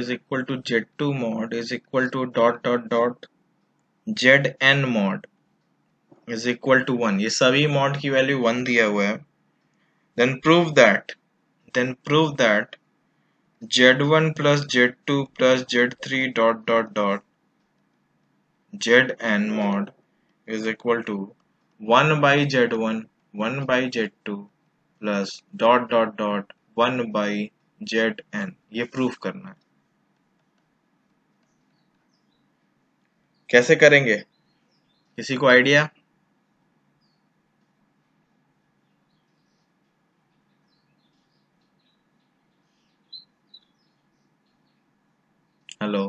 is equal to Z2 mod is equal to dot dot dot Zn mod is equal to 1. ये सभी mod की value 1 दिया हुआ है. then prove that Z1 plus Z2 plus Z3 dot dot dot Zn mod is equal to 1 by Z1 1 by Z2 plus dot dot dot 1 by Zn. ये proof करना है. कैसे करेंगे? किसी को आइडिया? हेलो,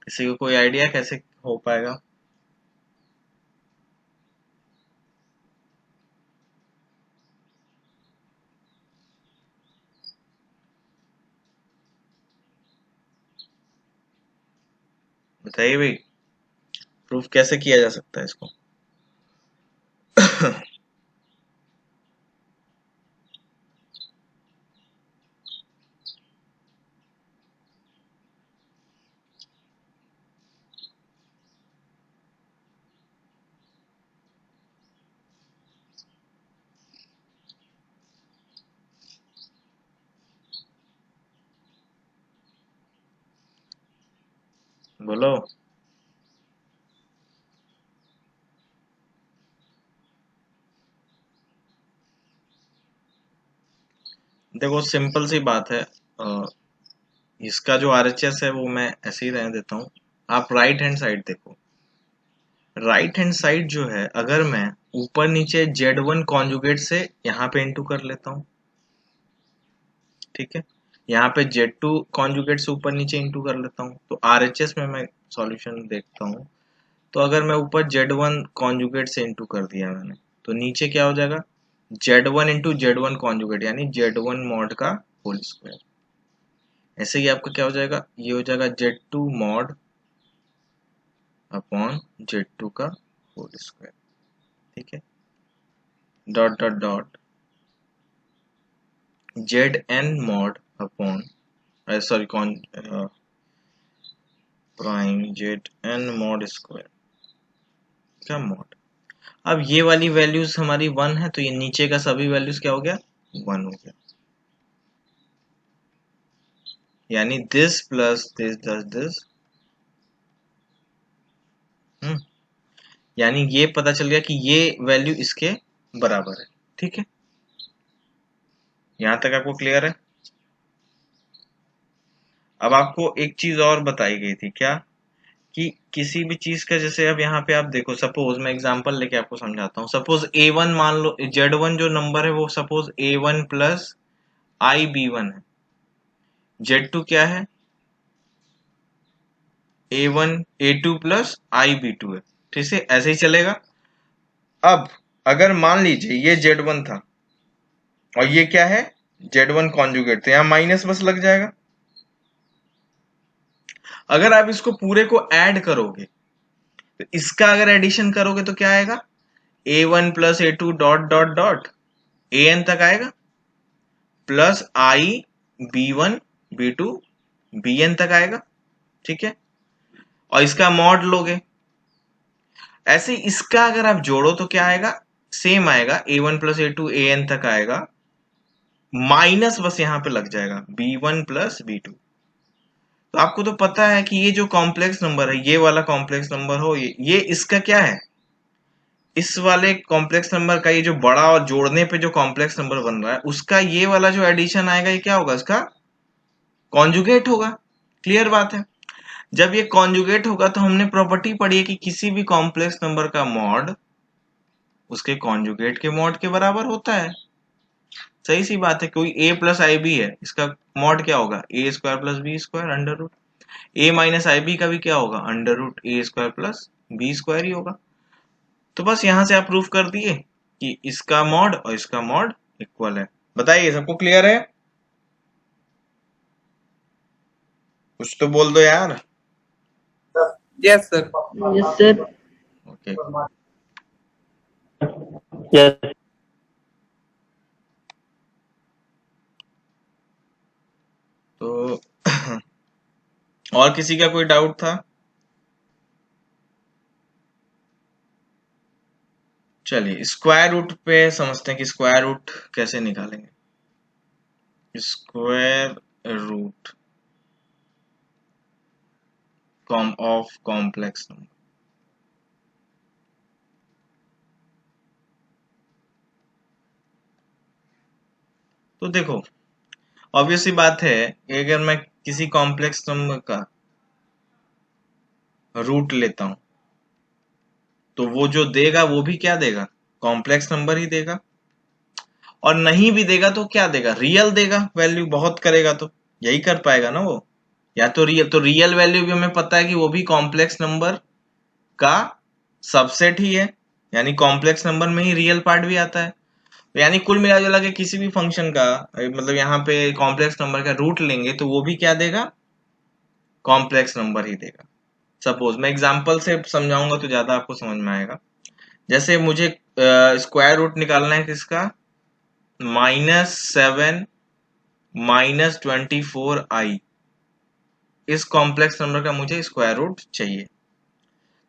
किसी को कोई आइडिया कैसे हो पाएगा? बताइए भाई, प्रूफ कैसे किया जा सकता है इसको? बोलो. देखो सिंपल सी बात है. इसका जो आरएचएस है वो मैं ऐसे ही रहने देता हूँ. आप राइट हैंड साइड देखो. राइट हैंड साइड जो है, अगर मैं ऊपर नीचे Z1 कॉन्जुगेट से यहाँ पे इंटू कर लेता हूँ, ठीक है, यहाँ पे Z2 कॉन्जुगेट से ऊपर नीचे इंटू कर लेता हूँ, तो आरएचएस में मैं सॉल्यूशन देखता हूँ. तो अगर मैं ऊपर Z1 कॉन्जुगेट से इंटू कर दिया मैंने, तो नीचे क्या हो जाएगा? Z1 इंटू Z1 कॉन्जुगेट यानी Z1 मॉड का होल स्क्वायर. ऐसे ही आपका क्या हो जाएगा? ये हो जाएगा Z2 मॉड अपॉन Z2 का होल स्क्वायर. ठीक है, dot dot dot Zn mod upon sorry con prime Zn mod square का मॉड. अब ये वाली वैल्यूज हमारी 1 है, तो ये नीचे का सभी वैल्यूज क्या हो गया? 1 हो गया. यानी दिस प्लस दिस दस दिस. यानी ये पता चल गया कि ये वैल्यू इसके बराबर है. ठीक है, यहां तक आपको क्लियर है? अब आपको एक चीज और बताई गई थी, क्या? कि किसी भी चीज का, जैसे अब यहाँ पे आप देखो, सपोज मैं एग्जांपल लेके आपको समझाता हूँ. सपोज A1 मान लो, Z1 जो नंबर है वो सपोज A1 प्लस IB1 है. Z2 क्या है? A1 A2 प्लस IB2 है. ठीक है, ऐसे ही चलेगा. अब अगर मान लीजिए ये Z1 था और ये क्या है? Z1 कॉन्जुगेट, तो यहाँ माइनस बस लग जाएगा. अगर आप इसको पूरे को ऐड करोगे, तो इसका अगर एडिशन करोगे तो क्या आएगा? A1 plus A2 dot dot dot AN तक आएगा, प्लस IB1 B2 BN तक आएगा. ठीक है, और इसका मॉड लोगे. ऐसे इसका अगर आप जोड़ो तो क्या आएगा? सेम आएगा, A1 प्लस A2 AN तक आएगा, माइनस बस यहां पे लग जाएगा B1 प्लस B2. तो आपको तो पता है कि ये जो कॉम्प्लेक्स नंबर है, ये वाला कॉम्प्लेक्स नंबर हो, ये इसका क्या है? इस वाले कॉम्प्लेक्स नंबर का ये जो बड़ा और जोड़ने पे जो कॉम्प्लेक्स नंबर बन रहा है, उसका ये वाला जो एडिशन आएगा, ये क्या होगा? इसका कॉन्जुगेट होगा. क्लियर बात है. जब ये कॉन्जुगेट होगा तो हमने प्रॉपर्टी पढ़ी है कि किसी भी कॉम्प्लेक्स नंबर का मॉड उसके कॉन्जुगेट के मॉड के बराबर होता है. सही सी बात है. कोई a प्लस आई बी है, इसका मॉड क्या होगा? A square plus b square under root. A minus i b का भी क्या होगा? Under root a square plus b square ही होगा. तो बस यहां से आप प्रूफ कर दिए कि इसका मॉड और इसका मॉड इक्वल है. बताइए, सबको क्लियर है? कुछ तो बोल दो यार. Yes, sir. Yes, sir. Okay. Yes. तो और किसी का कोई डाउट था? चलिए स्क्वायर रूट पे समझते हैं कि स्क्वायर रूट कैसे निकालेंगे। Square root of complex number. तो देखो ऑब्वियस सी बात है कि अगर मैं किसी कॉम्प्लेक्स नंबर का रूट लेता हूं तो वो जो देगा वो भी क्या देगा, कॉम्प्लेक्स नंबर ही देगा। और नहीं भी देगा तो क्या देगा, रियल देगा, वैल्यू बहुत करेगा तो यही कर पाएगा ना वो। या तो रियल वैल्यू भी हमें पता है कि वो भी कॉम्प्लेक्स नंबर का सबसेट ही है, यानी कॉम्प्लेक्स नंबर में ही रियल पार्ट भी आता है। तो यानी कुल मिला जुला के किसी भी फंक्शन का मतलब यहाँ पे कॉम्प्लेक्स नंबर का रूट लेंगे तो वो भी क्या देगा, कॉम्प्लेक्स नंबर ही देगा। सपोज मैं एग्जांपल से समझाऊंगा तो ज्यादा आपको समझ में आएगा। जैसे मुझे स्क्वायर रूट निकालना है किसका, -7 -24i, इस कॉम्प्लेक्स नंबर का मुझे स्क्वायर रूट चाहिए।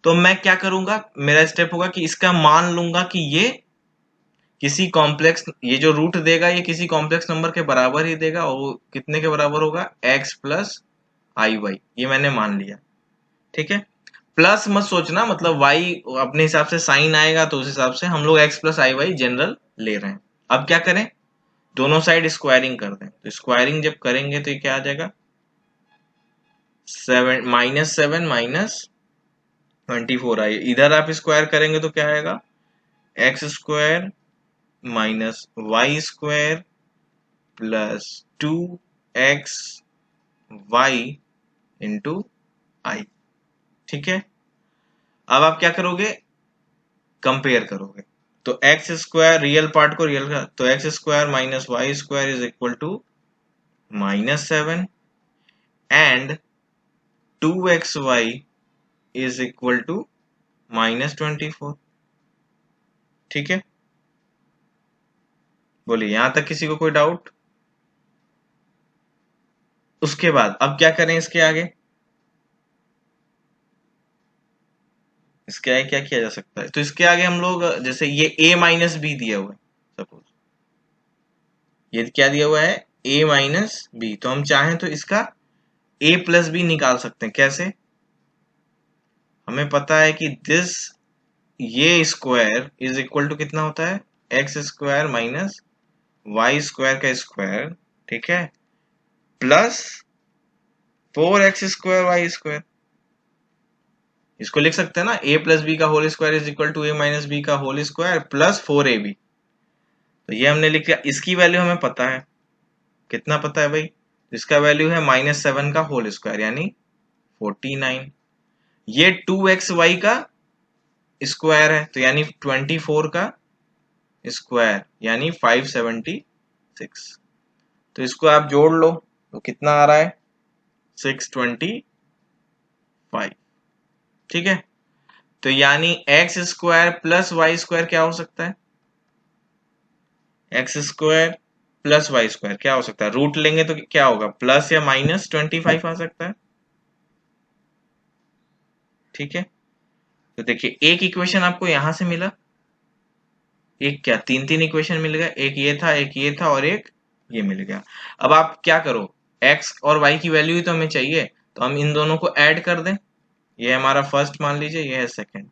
तो मैं क्या करूंगा, मेरा स्टेप होगा कि इसका मान लूंगा कि ये किसी कॉम्प्लेक्स, ये जो रूट देगा ये किसी कॉम्प्लेक्स नंबर के बराबर ही देगा, और वो कितने के बराबर होगा, x प्लस आई वाई, ये मैंने मान लिया। ठीक है, प्लस मत सोचना, मतलब y अपने हिसाब से साइन आएगा तो उस हिसाब से हम लोग x प्लस आई वाई जनरल ले रहे हैं। अब क्या करें, दोनों साइड स्क्वायरिंग कर दें। तो स्क्वायरिंग जब करेंगे तो ये क्या आ जाएगा, -7 -24i। इधर आप स्क्वायर करेंगे तो क्या आएगा, x square minus y square plus 2xy into i. ठीक है, अब आप क्या करोगे, कंपेयर करोगे। तो एक्स स्क्वायर रियल पार्ट को रियल का, तो x square minus y square is equal to -7 and 2xy is equal to -24। ठीक है, बोलिए यहां तक किसी को कोई डाउट? उसके बाद अब क्या करें इसके आगे, इसके आगे क्या किया जा सकता है, तो इसके आगे हम लोग जैसे ये a माइनस बी दिया हुआ है, सपोज ये क्या दिया हुआ है, a माइनस बी, तो हम चाहें तो इसका a प्लस बी निकाल सकते हैं। कैसे, हमें पता है कि दिस, ये स्क्वायर इज इक्वल टू कितना होता है, x square minus y square का स्क्वायर, ठीक है, plus 4x square Y square. इसको लिख सकते हैं ना, a प्लस बी का whole square is equal to a minus b का होल स्क्वायर प्लस 4ab। तो ये हमने लिख लिया, इसकी वैल्यू हमें पता है, कितना पता है भाई, इसका वैल्यू है -7 का होल स्क्वायर यानी 49। ये 2xy का स्क्वायर है तो यानी 24 का स्क्वायर यानी 576। तो इसको आप जोड़ लो तो कितना आ रहा है, 625। ठीक है, तो यानी x square plus y square क्या हो सकता है, x square plus y square क्या हो सकता है, रूट लेंगे तो क्या होगा, प्लस या -25 आ सकता है। ठीक है, तो देखिए एक इक्वेशन आपको यहां से मिला, एक क्या, तीन तीन इक्वेशन मिल गया, एक ये था, एक ये था और एक ये मिल गया। अब आप क्या करो, x और y की वैल्यू ही तो हमें चाहिए, तो हम इन दोनों को ऐड कर दें। ये हमारा फर्स्ट मान लीजिए, ये है सेकंड।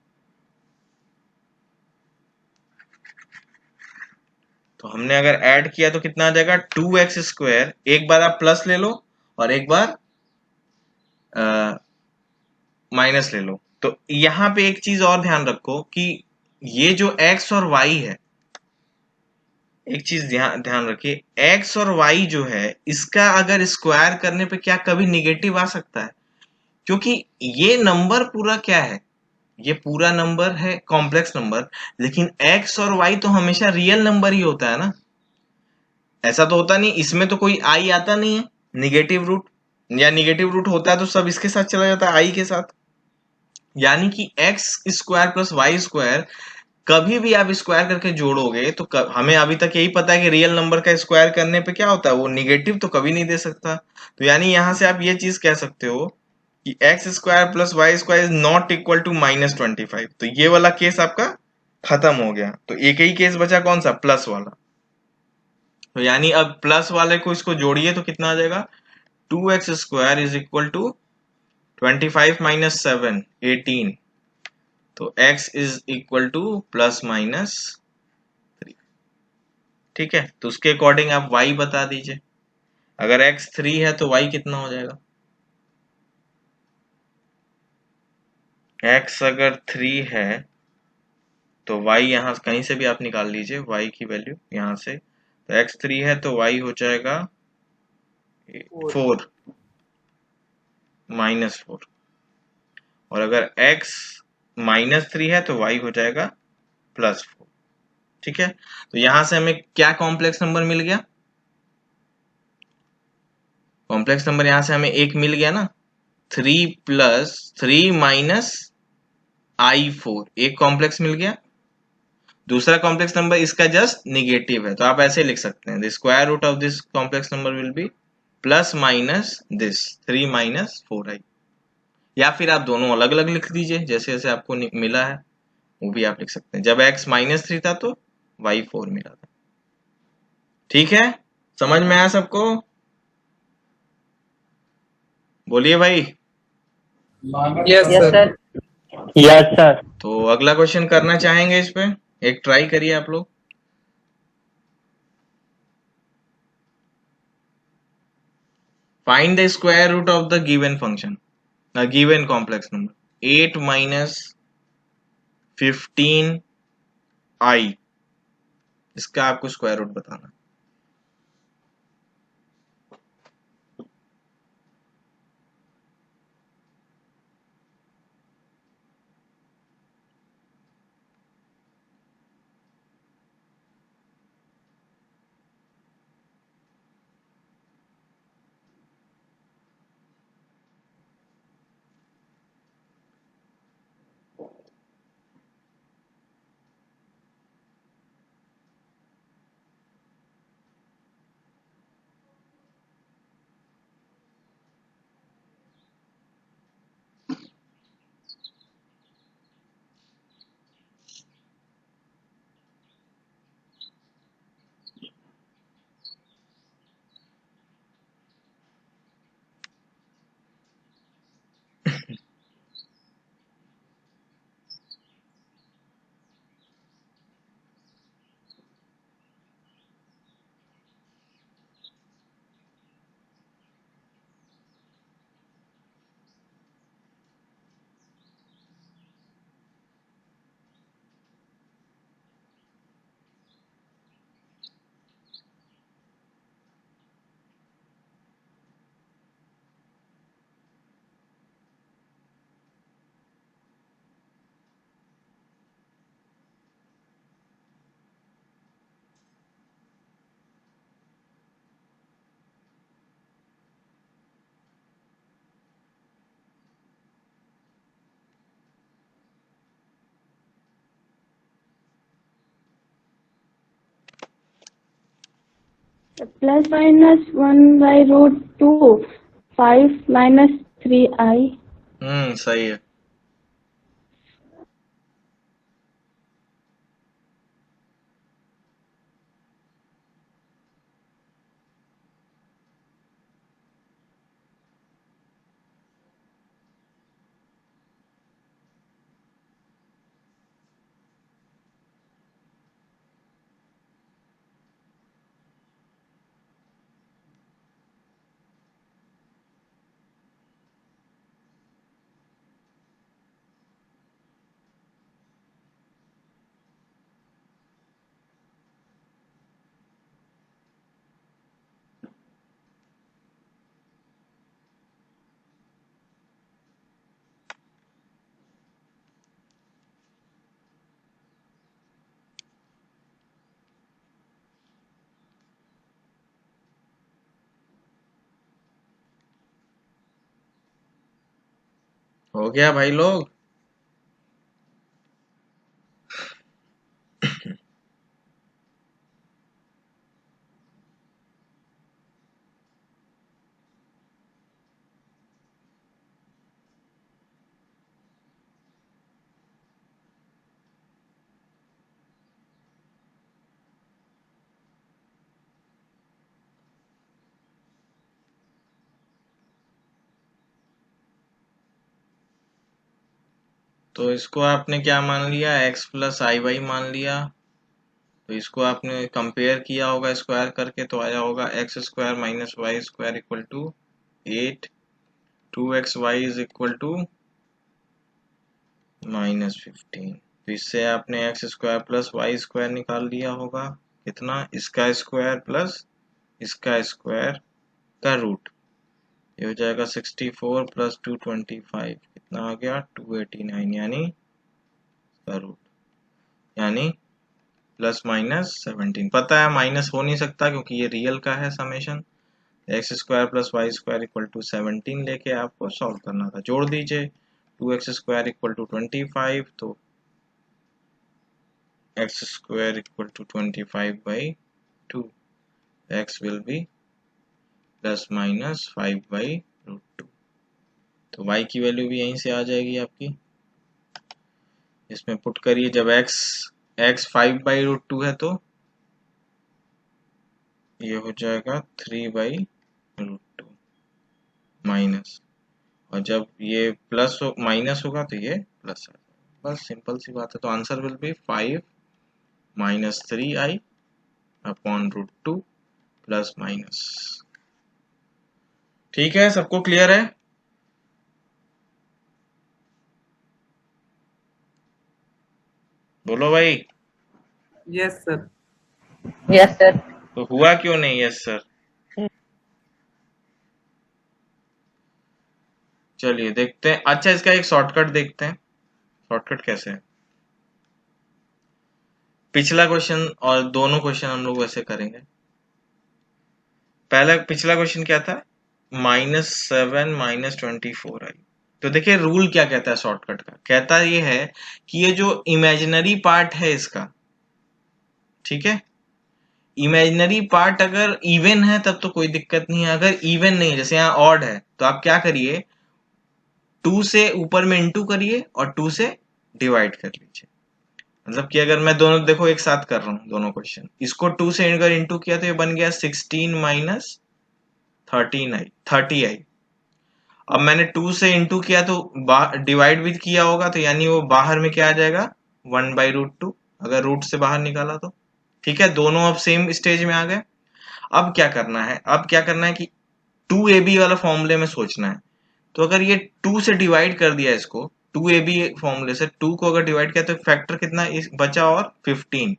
तो हमने अगर ऐड किया तो कितना आ जाएगा, 2x स्क्वायर, एक बार आप प्लस ले लो और एक बार माइनस ले लो। तो यहाँ पे एक चीज और ध्यान रखो कि ये जो x और y है, एक चीज ध्यान ध्यान रखिए, x और y जो है इसका अगर स्क्वायर करने पे क्या कभी निगेटिव आ सकता है, क्योंकि ये नंबर पूरा क्या है, ये पूरा नंबर है कॉम्प्लेक्स नंबर, लेकिन x और y तो हमेशा रियल नंबर ही होता है ना। ऐसा तो होता नहीं, इसमें तो कोई i आता नहीं है निगेटिव रूट, या निगेटिव रूट होता है तो सब इसके साथ चला जाता है i के साथ। यानी कि x square plus y square कभी भी आप स्क्वायर करके जोड़ोगे तो हमें अभी तक यही पता है कि रियल नंबर का स्क्वायर करने पे क्या होता है, वो निगेटिव तो कभी नहीं दे सकता। तो यानी यहां से आप ये चीज कह सकते हो कि x square plus y square is not equal to -25, तो ये वाला केस आपका खत्म हो गया। तो एक ही केस बचा, कौन सा? प्लस वाला। तो यानी अब प्लस वाले को इसको जोड़िए तो कितना आ जाएगा? 2x² is equal to 25 minus 7 18। तो x इज इक्वल टू ±3। ठीक है, तो उसके अकॉर्डिंग आप y बता दीजिए। अगर x 3 है तो y कितना हो जाएगा? x अगर 3 है तो y यहाँ कहीं से भी आप निकाल लीजिए y की वैल्यू यहाँ से। तो x 3 है तो y हो जाएगा 4 -4। और अगर x -3 है तो y हो जाएगा +4। ठीक है, तो यहां से हमें क्या कॉम्प्लेक्स नंबर मिल गया? कॉम्प्लेक्स नंबर यहां से हमें एक मिल गया ना, 3 माइनस i4, एक कॉम्प्लेक्स मिल गया। दूसरा कॉम्प्लेक्स नंबर इसका जस्ट निगेटिव है, तो आप ऐसे लिख सकते हैं, the square root of this complex number will be plus minus this 3 - 4i। या फिर आप दोनों अलग अलग लिख दीजिए, जैसे जैसे आपको मिला है वो भी आप लिख सकते हैं। जब x -3 था तो y4 मिला था। ठीक है, समझ में आया सबको? बोलिए भाई। Yes, yes sir. Sir. Yes sir. तो अगला क्वेश्चन करना चाहेंगे इस पे? एक ट्राई करिए आप लोग। Find the square root of the given function, given complex number 8 - 15i। इसका आपको स्क्वायर रूट बताना। +(1/√2) 5 - 3i। सही है। हो गया भाई लोग? तो इसको आपने क्या मान लिया, x प्लस आई वाई मान लिया। तो इसको आपने कंपेयर किया होगा स्क्वायर करके, तो आया होगा x square minus y square equal to 8, 2xy is equal to -15। तो इससे आपने x square plus y square निकाल लिया होगा, कितना, इसका स्क्वायर प्लस इसका स्क्वायर का रूट, ये हो जाएगा 64 प्लस 225, कितना आ गया 289, यानी का रूट, यानी प्लस माइनस 17। पता है माइनस हो नहीं सकता क्योंकि ये रियल का है summation. X square plus y square equal to 17 लेके आपको सॉल्व करना था। जोड़ दीजिए, 2x स्क्वायर इक्वल टू 25, तो x square equal to 25/2, x will be plus minus 5/√2। तो y की वैल्यू भी यहीं से आ जाएगी आपकी, इसमें पुट करिए। जब x 5/√2 है तो ये हो जाएगा 3/√2 माइनस, और जब ये प्लस हो माइनस होगा तो ये प्लस आ जाएगा। बस सिंपल सी बात है। तो answer will B 5 minus 3i upon √2 plus minus. ठीक है, सबको क्लियर है? बोलो भाई। Yes, sir. Yes sir. तो हुआ क्यों नहीं यस सर? चलिए देखते हैं। अच्छा, इसका एक शॉर्टकट देखते हैं। शॉर्टकट कैसे है? पिछला क्वेश्चन और दोनों क्वेश्चन हम लोग वैसे करेंगे। पिछला क्वेश्चन क्या था, -7 -24i। तो देखिए रूल क्या कहता है शॉर्टकट का, कहता ये है कि ये जो इमेजिनरी पार्ट है इसका, ठीक है, इमेजिनरी पार्ट अगर इवन है तब तो कोई दिक्कत नहीं है। अगर इवन नहीं है, जैसे यहाँ ऑड है, तो आप क्या करिए, 2 से ऊपर में इंटू करिए और 2 से डिवाइड कर लीजिए। मतलब कि अगर मैं दोनों देखो एक साथ कर रहा हूं दोनों क्वेश्चन, इसको 2 से अगर इंटू किया तो ये बन गया 16 माइनस 30i। अब मैंने 2 से इंटू किया तो डिवाइड भी किया होगा, तो यानी वो बाहर में क्या आ जाएगा 1/√2, अगर रूट से बाहर निकाला तो। ठीक है, दोनों अब सेम स्टेज में आ गए। अब क्या करना है, कि 2ab वाला फॉर्मूले में सोचना है। तो अगर ये 2 से डिवाइड कर दिया इसको, 2ab फॉर्मूले से 2 को अगर डिवाइड किया तो फैक्टर कितना बचा, और 15।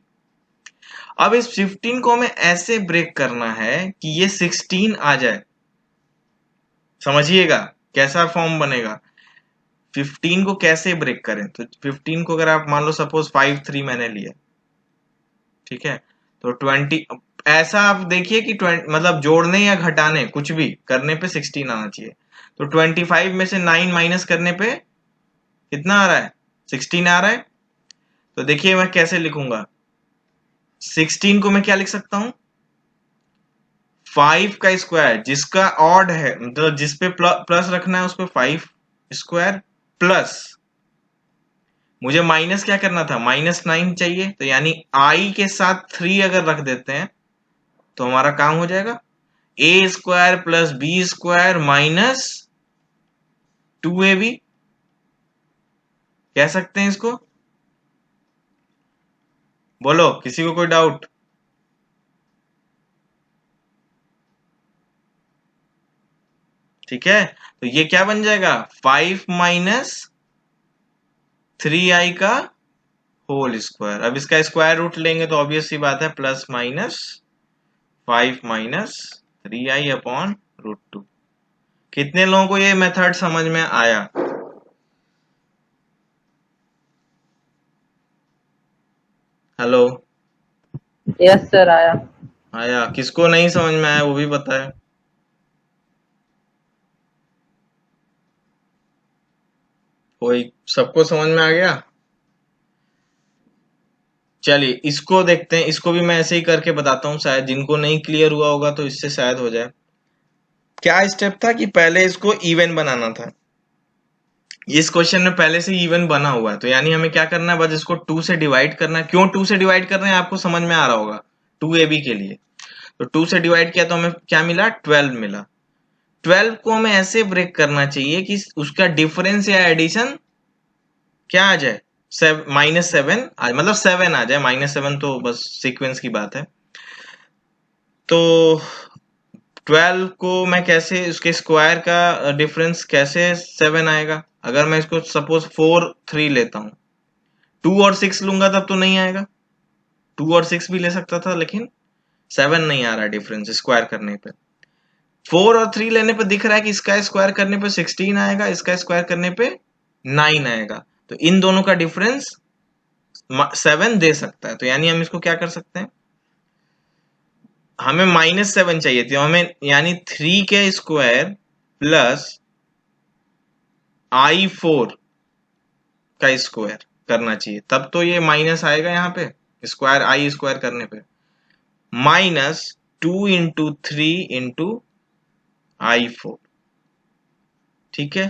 अब इस 15 को हमें ऐसे ब्रेक करना है कि ये 16 आ जाए। समझिएगा कैसा फॉर्म बनेगा। 15 को कैसे ब्रेक करें, तो 15 को अगर आप मान लो सपोज 5 3 मैंने लिया, ठीक है, तो 20 ऐसा आप देखिए कि 20 मतलब जोड़ने या घटाने कुछ भी करने पे 16 आना चाहिए। तो 25 में से 9 माइनस करने पे कितना आ रहा है, 16 आ रहा है। तो देखिए मैं कैसे लिखूंगा, 16 को मैं क्या लिख सकता हूं, 5 का स्क्वायर, जिसका ऑड है मतलब जिस पे प्लस रखना है उस पे 5 स्क्वायर, प्लस मुझे माइनस क्या करना था, -9 चाहिए, तो यानी आई के साथ 3 अगर रख देते हैं तो हमारा काम हो जाएगा। A square plus b square minus 2ab कह सकते हैं इसको। बोलो, किसी को कोई डाउट? ठीक है, तो ये क्या बन जाएगा, 5 माइनस 3i का होल स्क्वायर। अब इसका स्क्वायर रूट लेंगे तो ऑब्वियस सी बात है plus minus 5 minus 3i upon √2। कितने लोगों को ये मेथड समझ में आया? हेलो, यस सर आया। आया? किसको नहीं समझ में आया वो भी बताए। कोई, सबको समझ में आ गया? चलिए इसको देखते हैं, इसको भी मैं ऐसे ही करके बताता हूँ, शायद जिनको नहीं क्लियर हुआ होगा तो इससे शायद हो जाए। क्या स्टेप था कि पहले इसको इवन बनाना था। इस क्वेश्चन में पहले से इवन बना हुआ है, तो यानी हमें क्या करना है, बस इसको 2 से डिवाइड करना है। क्यों 2 से डिवाइड कर रहे हैं आपको समझ में आ रहा होगा, 2ab के लिए। तो 2 से डिवाइड किया तो हमें क्या मिला, 12 मिला। 12 को हमें ऐसे ब्रेक करना चाहिए कि उसका डिफरेंस या एडिशन क्या आ जाए, -7 मतलब 7 आ जाए, -7 तो बस सीक्वेंस की बात है। तो 12 को मैं कैसे, उसके स्क्वायर का डिफरेंस कैसे 7 आएगा? अगर मैं इसको सपोज 4 3 लेता हूं, 2 और 6 लूंगा तब तो नहीं आएगा, 2 और 6 भी ले सकता था, लेकिन 7 नहीं आ रहा डिफरेंस स्क्वायर करने पे। 4 और 3 लेने पे दिख रहा है कि इसका स्क्वायर करने पे 16 आएगा, इसका स्क्वायर करने पे 9 आएगा, तो इन दोनों का डिफरेंस 7 दे सकता है। तो यानी हम इसको क्या कर सकते हैं, हमें -7 चाहिए थी, हमें यानी 3 के स्क्वायर प्लस i4 का स्क्वायर करना चाहिए, तब तो ये माइनस आएगा यहाँ पे, स्क्वायर आई स्क्वायर करने पे, -2 × 3 × i4। ठीक है,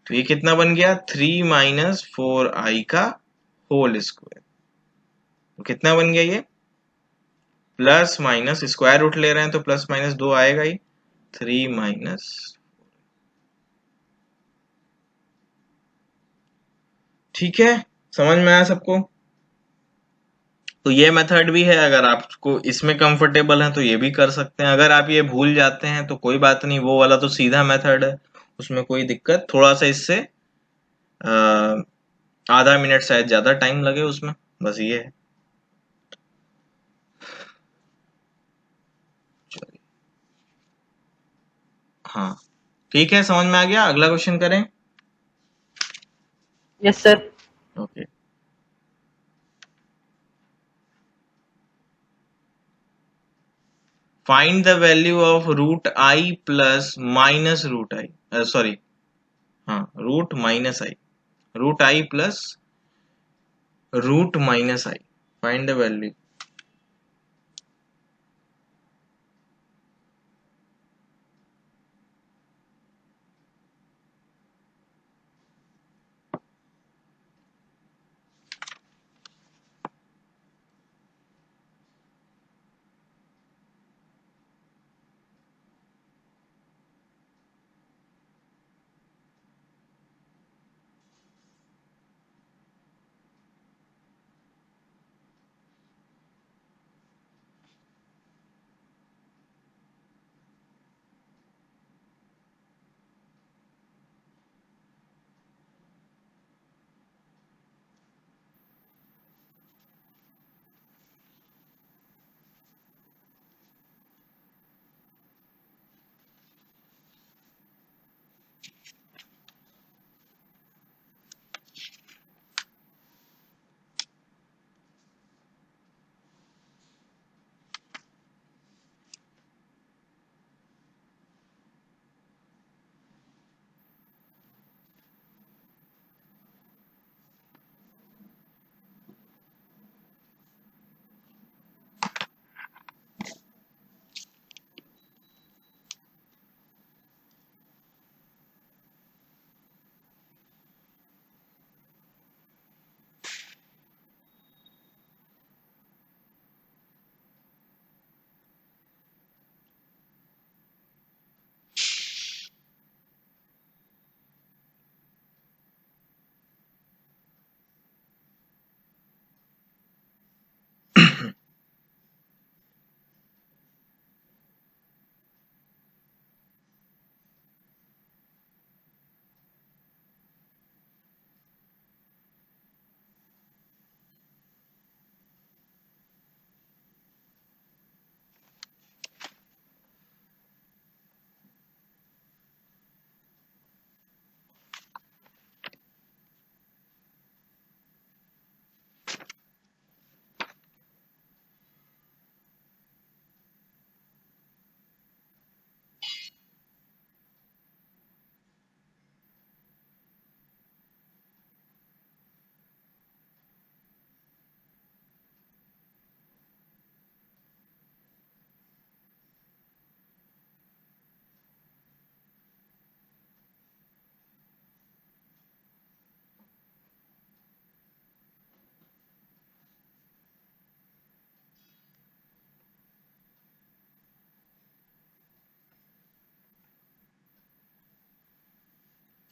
तो ये कितना बन गया, 3 - 4i का होल स्क्वायर। तो कितना बन गया ये, प्लस माइनस स्क्वायर रूट ले रहे हैं तो प्लस माइनस 2 आएगा ही, 3 - ठीक है, समझ में आया सबको? तो ये मेथड भी है, अगर आपको इसमें कंफर्टेबल है तो ये भी कर सकते हैं। अगर आप ये भूल जाते हैं तो कोई बात नहीं, वो वाला तो सीधा मेथड है, उसमें कोई दिक्कत, थोड़ा सा इससे आधा मिनट शायद ज्यादा टाइम लगे उसमें, बस ये है। चलिए, हाँ ठीक है, समझ में आ गया। अगला क्वेश्चन करें। Yes, sir. Okay, find the value of √i plus -√i, sorry, हाँ, √-i, √i plus √-i, find the value.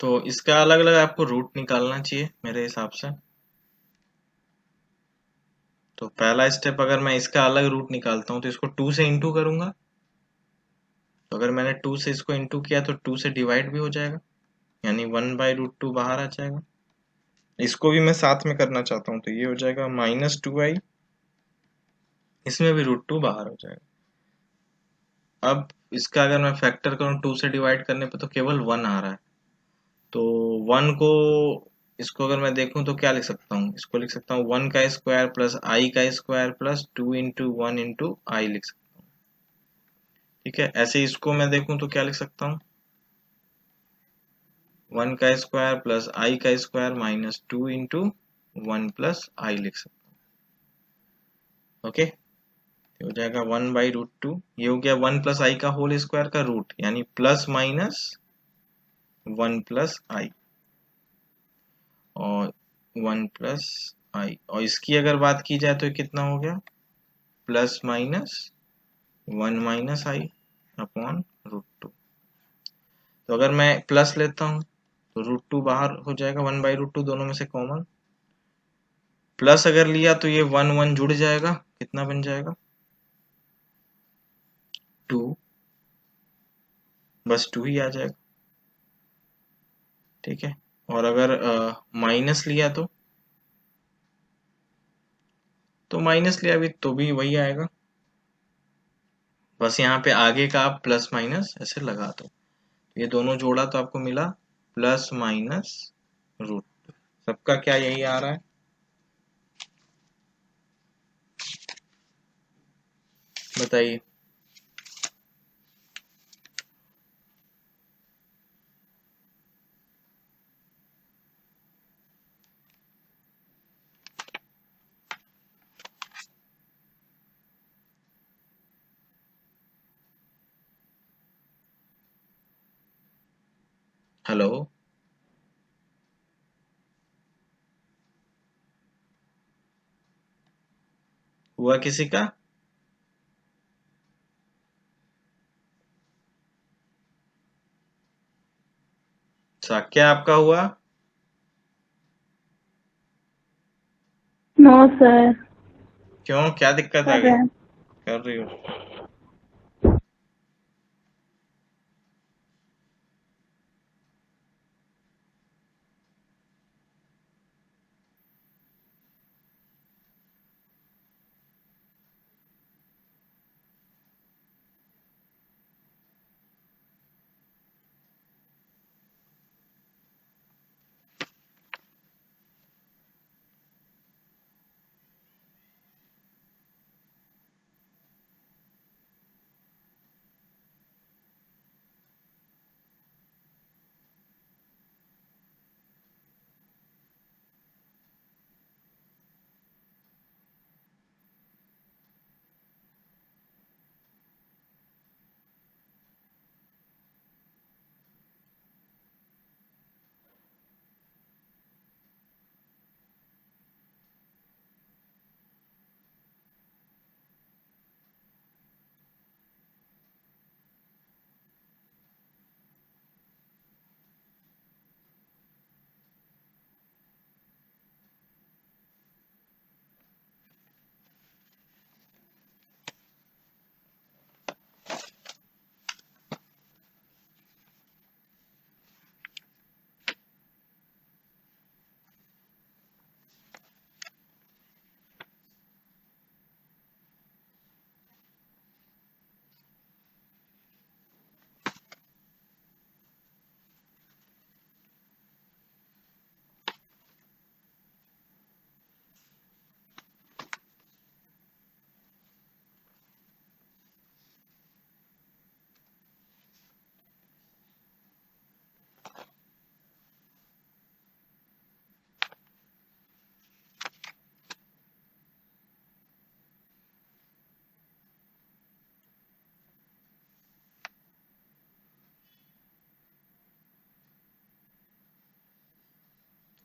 तो इसका अलग अलग आपको रूट निकालना चाहिए मेरे हिसाब से। तो पहला स्टेप, अगर मैं इसका अलग रूट निकालता हूँ तो इसको 2 से इंटू करूंगा। तो अगर मैंने 2 से इसको इंटू किया तो 2 से डिवाइड भी हो जाएगा, यानी 1/√2 बाहर आ जाएगा। इसको भी मैं साथ में करना चाहता हूँ तो ये हो जाएगा -2i, इसमें भी √2 बाहर हो जाएगा। अब इसका अगर मैं फैक्टर करूँ 2 से डिवाइड करने पे तो केवल 1 आ रहा है। तो 1 को, इसको अगर मैं देखूं तो क्या लिख सकता हूँ, इसको लिख सकता हूँ 1 का स्क्वायर प्लस आई का स्क्वायर प्लस 2 इंटू 1 इंटू आई लिख सकता हूँ। ठीक है, ऐसे इसको मैं देखूं तो क्या लिख सकता हूँ, 1 का स्क्वायर प्लस आई का स्क्वायर माइनस 2 इंटू 1 प्लस आई लिख सकता हूँ। ओके, हो जाएगा 1/√2। ये हो गया 1 प्लस आई का होल स्क्वायर का रूट, यानी प्लस माइनस 1 प्लस आई और 1 प्लस आई, और इसकी अगर बात की जाए तो ये कितना हो गया, प्लस माइनस 1 माइनस आई अपॉन √2। तो अगर मैं प्लस लेता हूं तो √2 बाहर हो जाएगा, 1/√2 दोनों में से कॉमन। प्लस अगर लिया तो ये 1 1 जुड़ जाएगा, कितना बन जाएगा 2, बस 2 ही आ जाएगा। ठीक है, और अगर माइनस लिया तो माइनस लिया भी तो भी वही आएगा, बस यहाँ पे आगे का आप प्लस माइनस ऐसे लगा दो। ये दोनों जोड़ा तो आपको मिला प्लस माइनस √2। सबका क्या यही आ रहा है, बताइए। हेलो, हुआ किसी का? क्या आपका हुआ? नो सर, क्यों, क्या दिक्कत आ कर गई? रहे हैं। कर रही हो?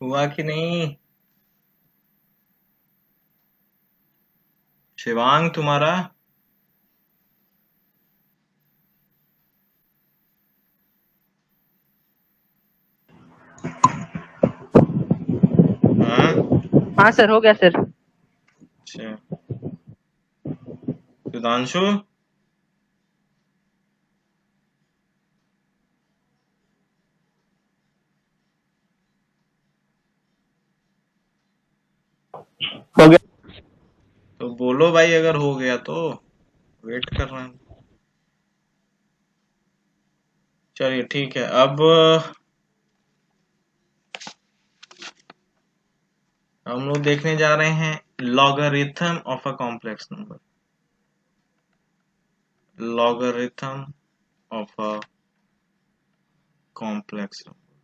हुआ कि नहीं? शिवांग तुम्हारा? हाँ सर, हो गया सर। अच्छा, सुधांशु हो गया। तो बोलो भाई, अगर हो गया तो वेट कर रहे हैं। चलिए ठीक है। अब हम लोग देखने जा रहे हैं logarithm of a complex number. Logarithm of a complex number.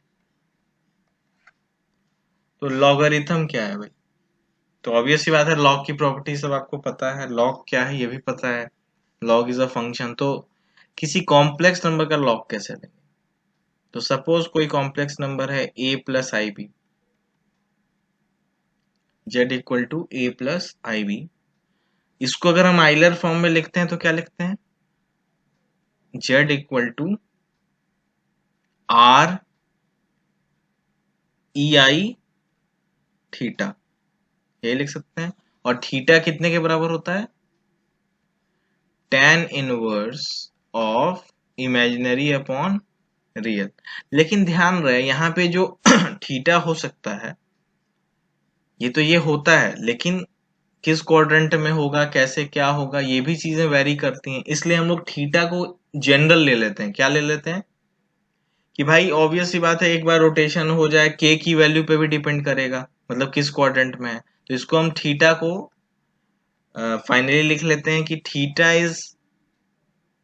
तो लॉगरिथम क्या है भाई? तो ऑब्वियस सी बात है, लॉग की प्रॉपर्टी सब आपको पता है। लॉग क्या है ये भी पता है। Log is a function. तो किसी कॉम्प्लेक्स नंबर का लॉग कैसे लेंगे? तो सपोज कोई कॉम्प्लेक्स नंबर है a plus i b, z equal to a plus i b. इसको अगर हम आइलर फॉर्म में लिखते हैं तो क्या लिखते हैं? Z equal to r e i theta, ये लिख सकते हैं। और थीटा कितने के बराबर होता है? tan inverse of imaginary upon real. लेकिन ध्यान रहे यहाँ पे जो थीटा हो सकता है, ये तो ये होता है, लेकिन किस क्वाड्रेंट में होगा, कैसे क्या होगा, ये भी चीजें वेरी करती हैं। इसलिए हम लोग थीटा को जनरल ले लेते हैं। क्या ले लेते हैं कि भाई ऑब्वियस सी बात है, एक बार रोटेशन हो जाए के की वैल्यू पे भी डिपेंड करेगा, मतलब किस क्वाड्रेंट में है। तो इसको हम थीटा को फाइनली लिख लेते हैं कि theta is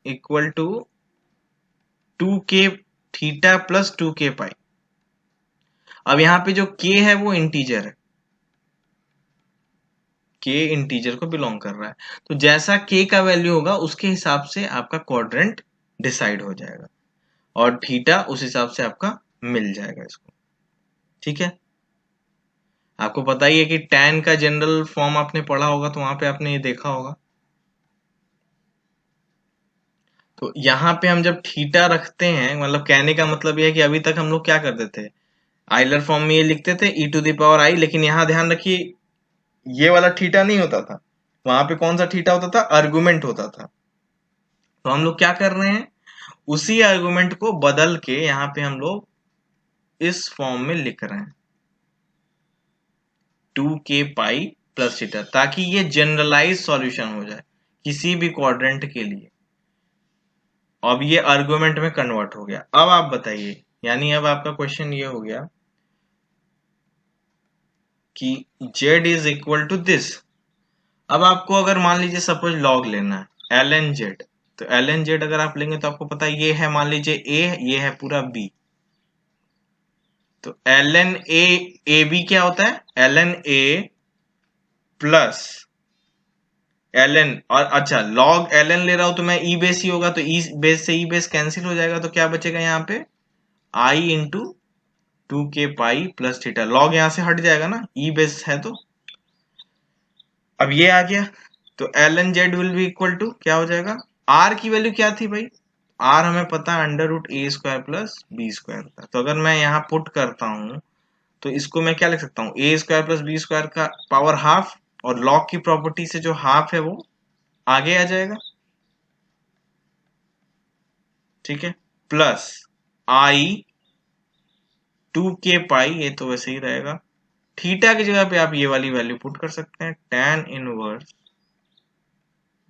equal to 2k theta plus 2k pi. अब यहाँ पे जो k है वो इंटीजर है, k इंटीजर को बिलोंग कर रहा है। तो जैसा k का वैल्यू होगा उसके हिसाब से आपका क्वाड्रेंट डिसाइड हो जाएगा, और थीटा उस हिसाब से आपका मिल जाएगा इसको। ठीक है, आपको पता ही है कि tan का जनरल फॉर्म आपने पढ़ा होगा, तो वहां पे आपने ये देखा होगा। तो यहाँ पे हम जब थीटा रखते हैं, मतलब कहने का मतलब ये है कि अभी तक हम लोग क्या करते थे, आइलर फॉर्म में ये लिखते थे e to the power i। लेकिन यहाँ ध्यान रखिए, ये वाला थीटा नहीं होता था। वहां पे कौन सा थीटा होता था? आर्गुमेंट होता था। तो हम लोग क्या कर रहे हैं, उसी आर्गुमेंट को बदल के यहाँ पे हम लोग इस फॉर्म में लिख रहे हैं 2k पाई प्लस थीटा, ताकि ये जनरलाइज सॉल्यूशन हो जाए किसी भी क्वाड्रेंट के लिए। अब ये आर्गुमेंट में कन्वर्ट हो गया। अब आप बताइए, यानी अब आपका क्वेश्चन ये हो गया कि z is equal to this. अब आपको अगर मान लीजिए सपोज लॉग लेना है ln z, तो ln z अगर आप लेंगे तो आपको पता है ये है, मान लीजिए a, ये है पूरा b। तो ln a ए बी क्या होता है? ln a प्लस ln, और अच्छा log ln ले रहा हूं तो मैं e बेस ही होगा, तो e बेस से e बेस कैंसिल हो जाएगा। तो क्या बचेगा यहाँ पे? i into 2k pi plus theta. Log यहाँ से हट जाएगा ना, e बेस है तो। अब ये आ गया, तो ln z will be equal to क्या हो जाएगा? r की वैल्यू क्या थी भाई? r हमें पता है under root a square plus b square था। तो अगर मैं यहाँ पुट करता हूँ तो इसको मैं क्या लिख सकता हूँ? ए स्क्वायर प्लस बी स्क्वायर का पावर हाफ, और लॉग की प्रॉपर्टी से जो हाफ है वो आगे आ जाएगा। ठीक है, प्लस आई 2k पाई, ये तो वैसे ही रहेगा। थीटा की जगह पे आप ये वाली वैल्यू पुट कर सकते हैं, tan इनवर्स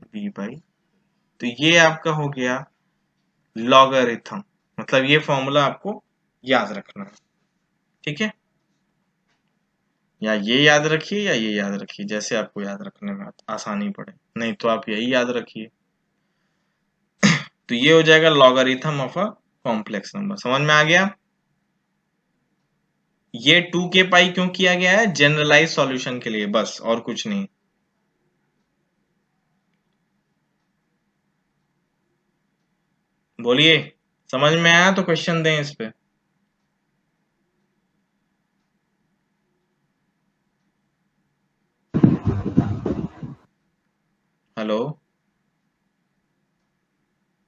बी बाई। तो ये आपका हो गया लॉगरिथम। मतलब ये फॉर्मूला आपको याद रखना है। ठीक है, या ये याद रखिए या ये याद रखिए, जैसे आपको याद रखने में आसानी पड़े। नहीं तो आप यही याद रखिए। तो ये हो जाएगा logarithm of a complex number. समझ में आ गया? ये 2k पाई क्यों किया गया है? जनरलाइज सॉल्यूशन के लिए, बस, और कुछ नहीं। बोलिए, समझ में आया तो क्वेश्चन दें इस पे। हेलो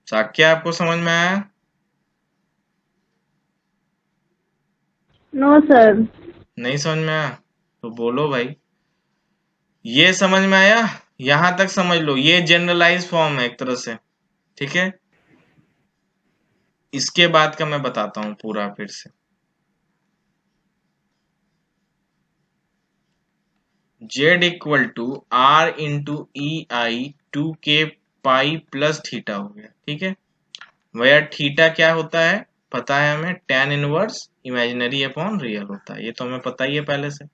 साक्या, आपको समझ में आया? No, sir. नहीं समझ में आया? तो बोलो भाई, ये समझ में आया? यहां तक समझ लो, ये जनरलाइज फॉर्म है एक तरह से, ठीक है। इसके बाद का मैं बताता हूं पूरा फिर से। z equal to r into e i 2k pi plus theta हो गया, ठीक है। भैया थीटा क्या होता है पता है हमें, tan inverse imaginary upon real होता है, ये तो हमें पता ही है पहले से।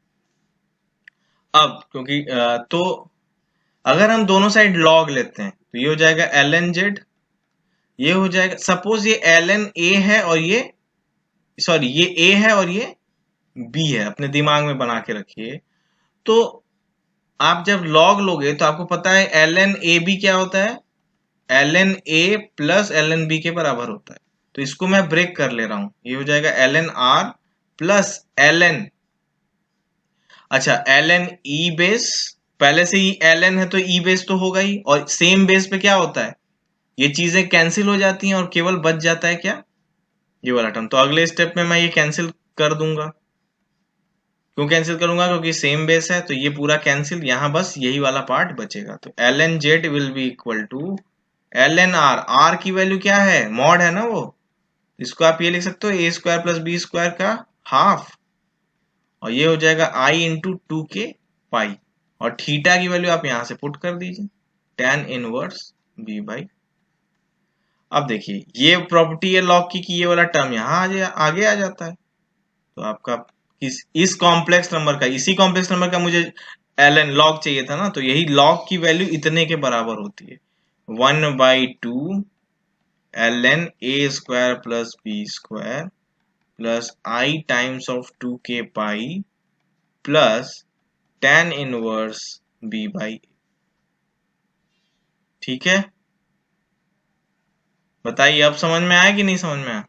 अब क्योंकि तो अगर हम दोनों साइड log लेते हैं तो ये हो जाएगा ln z, ये हो जाएगा, सपोज ये ln a है और ये, सॉरी ये a है और ये b है, अपने दिमाग में बना के रखिए। तो आप जब log लोगे तो आपको पता है ln ab क्या होता है, ln a plus ln b के बराबर होता है। तो इसको मैं ब्रेक कर ले रहा हूं, ये हो जाएगा ln r प्लस ln, अच्छा ln e बेस, पहले से ही ln है तो e बेस तो होगा ही, और सेम बेस पे क्या होता है, ये चीजें कैंसिल हो जाती हैं और केवल बच जाता है क्या, ये वाला टर्म। तो अगले स्टेप में मैं ये कैंसिल कर दूंगा। क्यों कैंसिल करूंगा, क्योंकि सेम बेस है तो ये पूरा कैंसिल, यहां बस यही वाला पार्ट बचेगा। तो ln z will be equal to ln r, r की वैल्यू क्या है, मॉड है ना वो, इसको आप ये लिख सकते हो a square plus b square का हाफ, और ये हो जाएगा i इंटू 2k पाई, और थीटा की वैल्यू आप यहां से पुट कर दीजिए, tan इनवर्स b बाई। अब देखिए ये प्रॉपर्टी है लॉग की कि ये वाला टर्म यहाँ आगे आ जाता है। तो आपका इस कॉम्प्लेक्स नंबर का, इसी कॉम्प्लेक्स नंबर का मुझे ln log चाहिए था ना, तो यही log की वैल्यू इतने के बराबर होती है, 1/2 ln a square plus b square plus i times of 2k pi plus tan inverse b by. ठीक है, बताइए अब समझ में आया कि नहीं समझ में आया?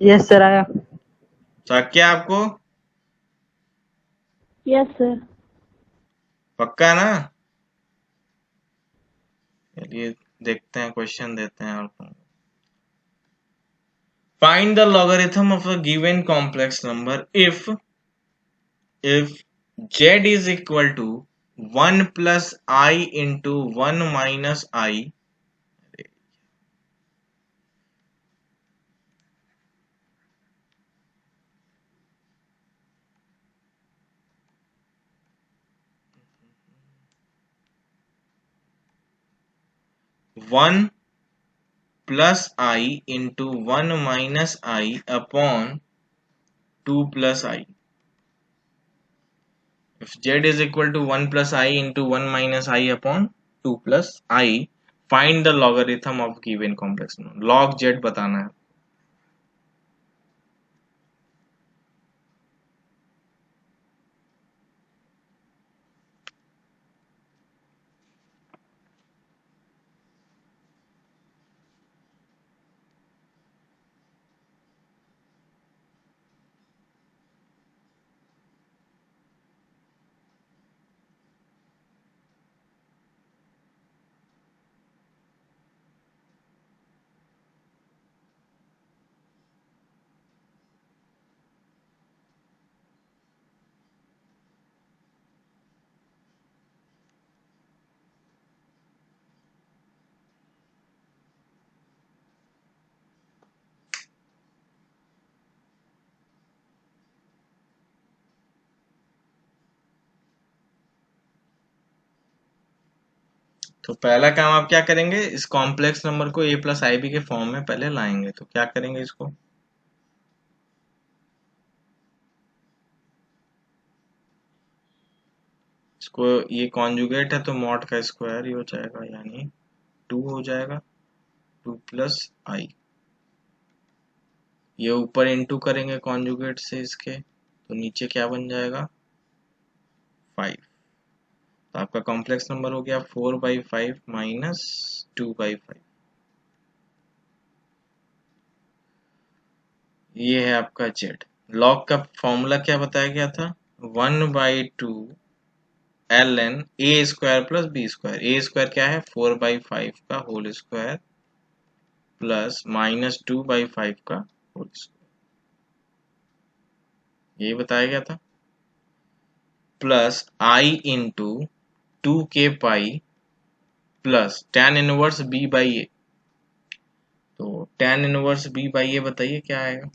यस सर आया। शक क्या आपको? Yes, sir. पक्का ना? चलिए देखते हैं, क्वेश्चन देते हैं आपको। Find the logarithm of a given complex number if z is equal to 1 plus I into 1 minus I, 1 plus I into 1 minus I upon 2 plus I. If z is equal to 1 plus I into 1 minus I upon 2 plus I, find the logarithm of given complex number. Log z बताना है। तो पहला काम आप क्या करेंगे, इस complex number को a प्लस आई बी के फॉर्म में पहले लाएंगे। तो क्या करेंगे, इसको ये कॉन्जुगेट है तो मॉड का स्क्वायर ही हो जाएगा, यानी 2 हो जाएगा, 2 प्लस आई, ये ऊपर इंटू करेंगे कॉन्जुगेट से इसके, तो नीचे क्या बन जाएगा 5। तो आपका कॉम्प्लेक्स नंबर हो गया 4/5 माइनस 2/5। ये है आपका जेड। लॉग का फॉर्मूला क्या बताया गया था, 1/2 ln a square plus b square. A square क्या है 4/5 का होल स्क्वायर प्लस माइनस 2/5 का होल स्क्वायर, ये बताया गया था। Plus i into 2k pi plus tan inverse b by a. तो tan inverse b by a बताइए क्या आएगा।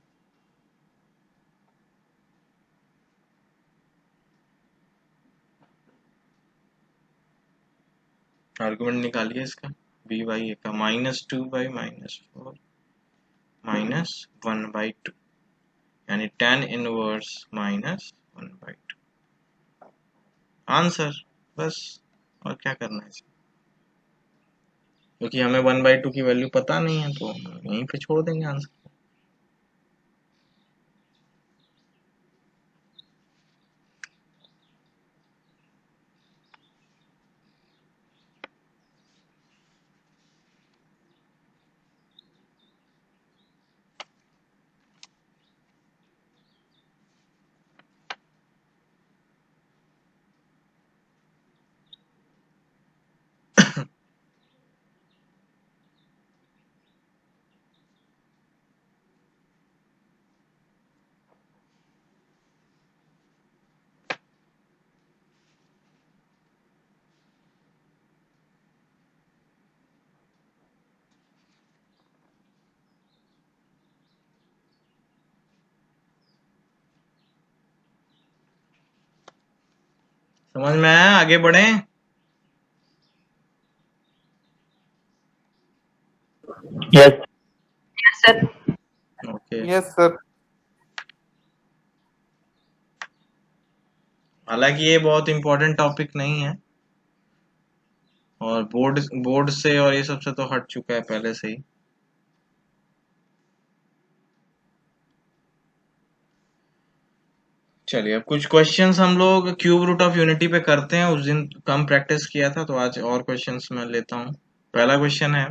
आर्गुमेंट निकालिए इसका, b बाई ए का -2/-4 -1/2, यानी tan इनवर्स -1/2 आंसर। बस, और क्या करना है इसमें, क्योंकि हमें 1/2 की वैल्यू पता नहीं है तो हम यहीं पे छोड़ देंगे आंसर। समझ में आया, आगे बढ़े। Yes sir. Okay. Yes, sir. हालांकि ये बहुत इंपॉर्टेंट टॉपिक नहीं है और बोर्ड बोर्ड से और ये सब से तो हट चुका है पहले से ही। चलिए अब कुछ क्वेश्चंस हम लोग क्यूब रूट ऑफ यूनिटी पे करते हैं। उस दिन कम प्रैक्टिस किया था तो आज और क्वेश्चंस मैं लेता हूँ। पहला क्वेश्चन है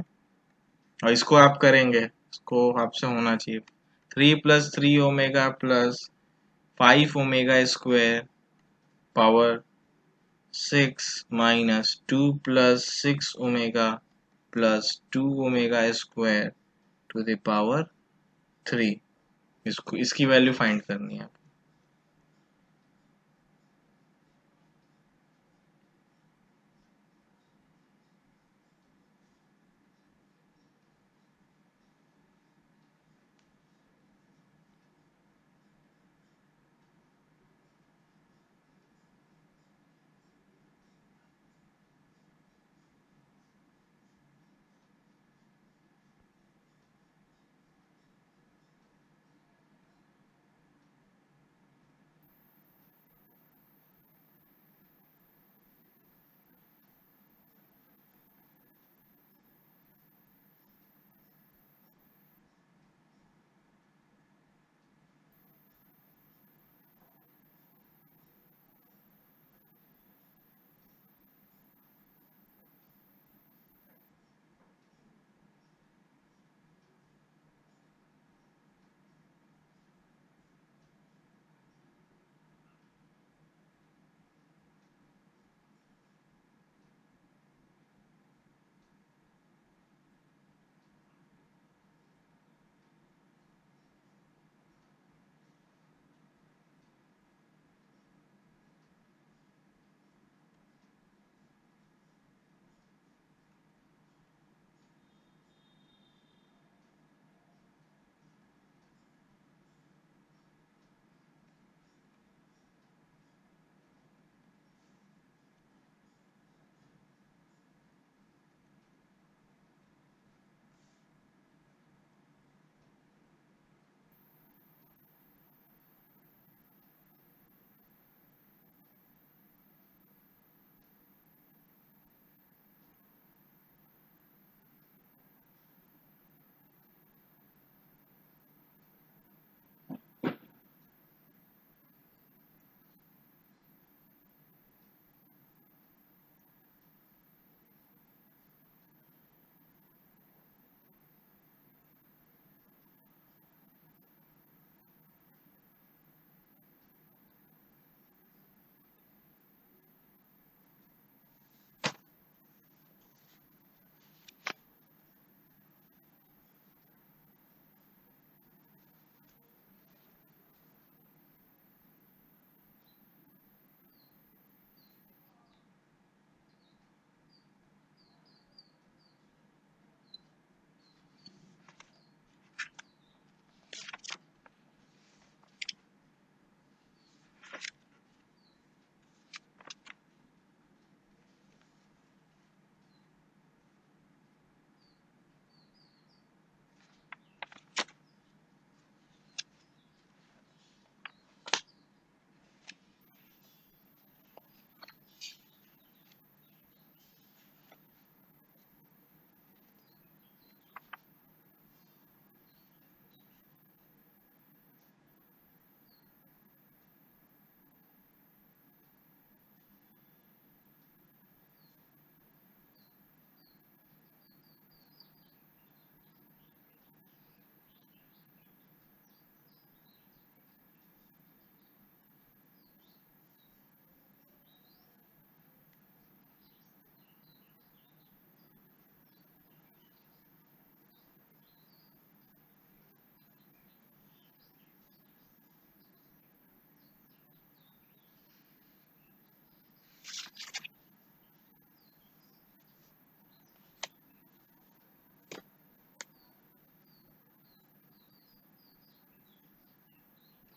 और इसको आप करेंगे, इसको आपसे होना चाहिए। 3 + 3 omega plus 5 omega square power 6 -2 + 6 omega plus 2 omega square to the power 3। इसको इसकी वैल्यू फाइंड करनी है।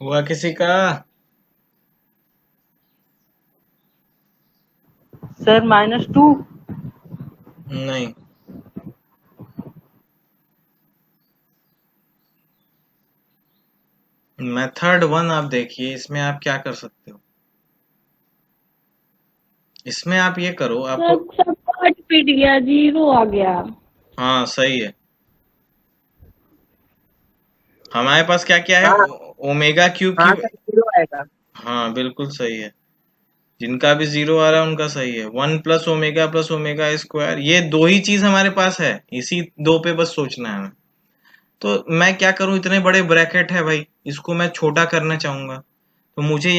हुआ किसी का? सर -2। नहीं। मेथड 1 आप देखिए, इसमें आप क्या कर सकते हो। इसमें आप ये करो, आपको सब पार्ट पिट गया, 0 आ गया। हाँ सही है। हमारे पास क्या क्या है, हाँ ओमेगा क्यूब की। हाँ सर, 0 आएगा। हाँ बिल्कुल सही है। जिनका भी 0 आ रहा है उनका सही है। 1 प्लस ओमेगा स्क्वायर, ये दो ही चीज हमारे पास है, इसी दो पे बस सोचना है हमें। तो मैं क्या करूं, इतने बड़े ब्रैकेट है भाई, इसको मैं छोटा करना चाहूंगा। तो मुझे